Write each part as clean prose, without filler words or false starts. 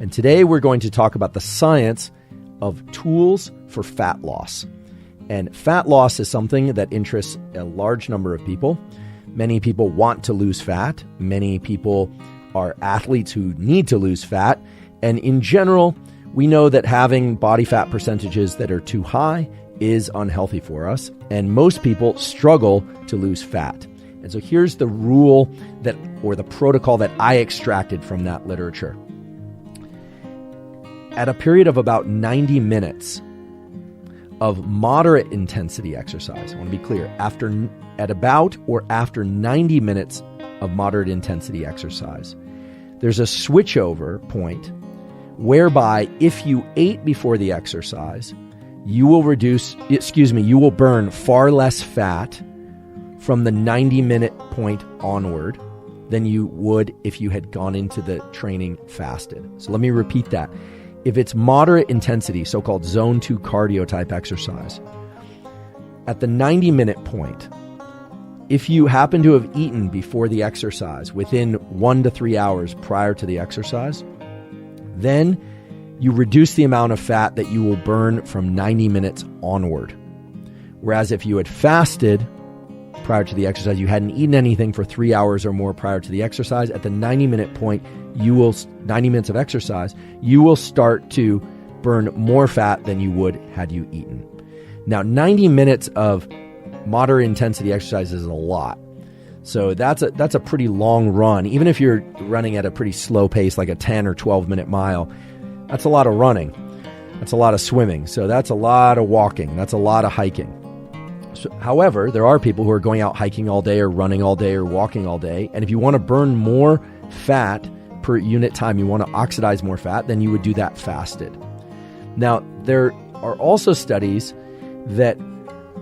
And today we're going to talk about the science of tools for fat loss. And fat loss is something that interests a large number of people. Many people want to lose fat. Many people are athletes who need to lose fat. And in general, we know that having body fat percentages that are too high is unhealthy for us. And most people struggle to lose fat. And so here's the rule or the protocol that I extracted from that literature. At a period of about 90 minutes of moderate intensity exercise, I want to be clear, after 90 minutes of moderate intensity exercise, there's a switchover point whereby if you ate before the exercise, you will burn far less fat from the 90-minute point onward than you would if you had gone into the training fasted. So let me repeat that. If it's moderate intensity, so-called zone 2 cardio type exercise, at the 90-minute point, if you happen to have eaten before the exercise within 1 to 3 hours prior to the exercise, then you reduce the amount of fat that you will burn from 90 minutes onward. Whereas if you had fasted prior to the exercise, you hadn't eaten anything for 3 hours or more prior to the exercise, at the 90-minute point, 90 minutes of exercise, you will start to burn more fat than you would had you eaten. Now, 90 minutes of moderate intensity exercise is a lot. So that's a pretty long run. Even if you're running at a pretty slow pace, like a 10 or 12-minute mile, that's a lot of running. That's a lot of swimming. So that's a lot of walking. That's a lot of hiking. So, however, there are people who are going out hiking all day or running all day or walking all day. And if you want to burn more fat per unit time, you want to oxidize more fat, then you would do that fasted. Now, there are also studies that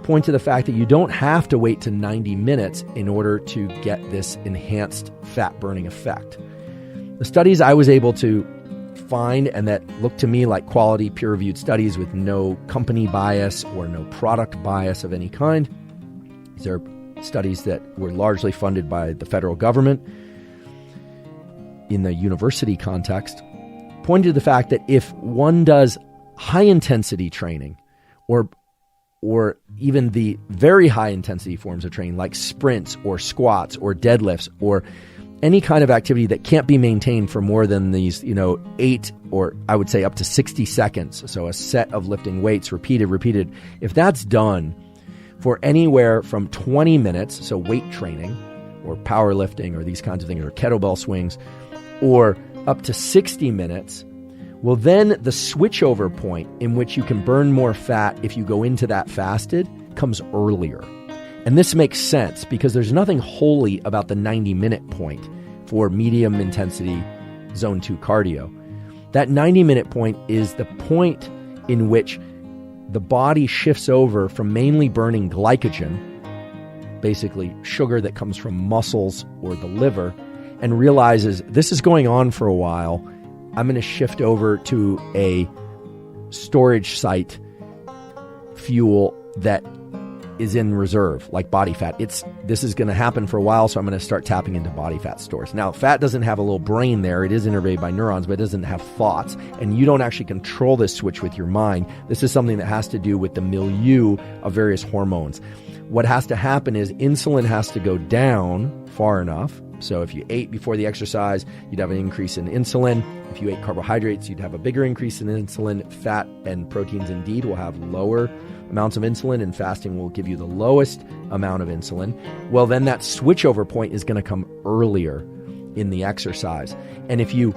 point to the fact that you don't have to wait to 90 minutes in order to get this enhanced fat burning effect. The studies I was able to find and that looked to me like quality peer-reviewed studies with no company bias or no product bias of any kind. These are studies that were largely funded by the federal government in the university context, pointed to the fact that if one does high-intensity training or even the very high-intensity forms of training like sprints or squats or deadlifts or any kind of activity that can't be maintained for more than these, 8 or I would say up to 60 seconds. So a set of lifting weights repeated. If that's done for anywhere from 20 minutes, so weight training or powerlifting or these kinds of things or kettlebell swings, or up to 60 minutes, well, then the switchover point in which you can burn more fat if you go into that fasted comes earlier. And this makes sense because there's nothing holy about the 90-minute point for medium intensity zone 2 cardio. That 90-minute point is the point in which the body shifts over from mainly burning glycogen, basically sugar that comes from muscles or the liver, and realizes this is going on for a while. I'm going to shift over to a storage site fuel that is in reserve, like body fat. This is going to happen for a while, so I'm going to start tapping into body fat stores. Now, fat doesn't have a little brain there. It is innervated by neurons, but it doesn't have thoughts. And you don't actually control this switch with your mind. This is something that has to do with the milieu of various hormones. What has to happen is insulin has to go down far enough. So if you ate before the exercise, you'd have an increase in insulin. If you ate carbohydrates, you'd have a bigger increase in insulin. Fat and proteins indeed will have lower amounts of insulin, and fasting will give you the lowest amount of insulin. Well, then that switchover point is going to come earlier in the exercise. And if you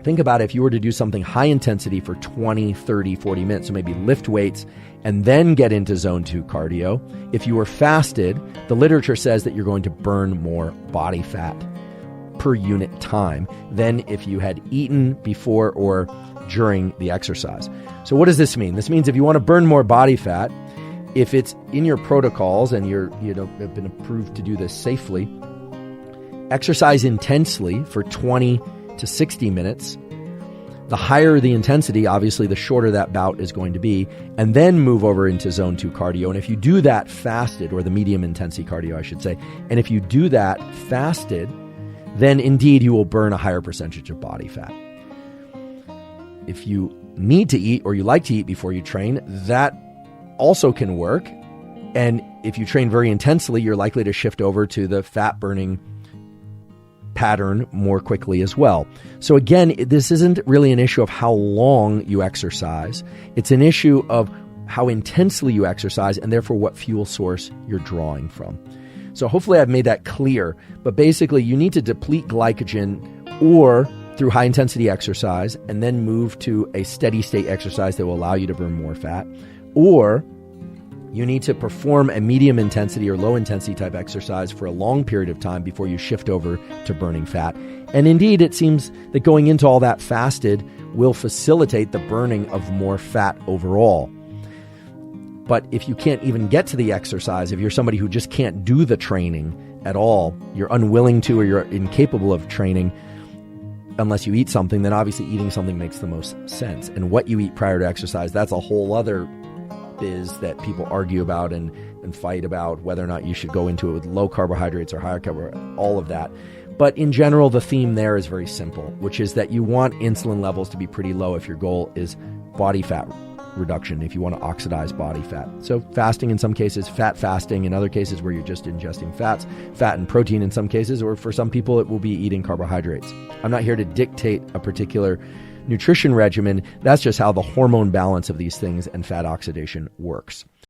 think about it, if you were to do something high intensity for 20, 30, 40 minutes, so maybe lift weights and then get into zone 2 cardio, if you were fasted, the literature says that you're going to burn more body fat per unit time than if you had eaten before or during the exercise. So what does this mean? This means if you want to burn more body fat, if it's in your protocols and have been approved to do this safely, exercise intensely for 20 to 60 minutes. The higher the intensity, obviously, the shorter that bout is going to be, and then move over into zone 2 cardio. And if you do that fasted, or the medium intensity cardio, I should say, and if you do that fasted, then indeed you will burn a higher percentage of body fat. if you need to eat or you like to eat before you train, that also can work. And if you train very intensely, you're likely to shift over to the fat burning pattern more quickly as well. So again, this isn't really an issue of how long you exercise. It's an issue of how intensely you exercise and therefore what fuel source you're drawing from. So hopefully I've made that clear. But basically, you need to deplete glycogen or through high intensity exercise and then move to a steady state exercise that will allow you to burn more fat, or you need to perform a medium intensity or low intensity type exercise for a long period of time before you shift over to burning fat. And indeed, it seems that going into all that fasted will facilitate the burning of more fat overall. But if you can't even get to the exercise, if you're somebody who just can't do the training at all, you're unwilling to or you're incapable of training unless you eat something, then obviously eating something makes the most sense. And what you eat prior to exercise, that's a whole other biz that people argue about and fight about, whether or not you should go into it with low carbohydrates or higher carbohydrates, all of that. But in general, the theme there is very simple, which is that you want insulin levels to be pretty low if your goal is body fat reduction, if you want to oxidize body fat. So fasting in some cases, fat fasting in other cases where you're just ingesting fats, fat and protein in some cases, or for some people it will be eating carbohydrates. I'm not here to dictate a particular nutrition regimen. That's just how the hormone balance of these things and fat oxidation works.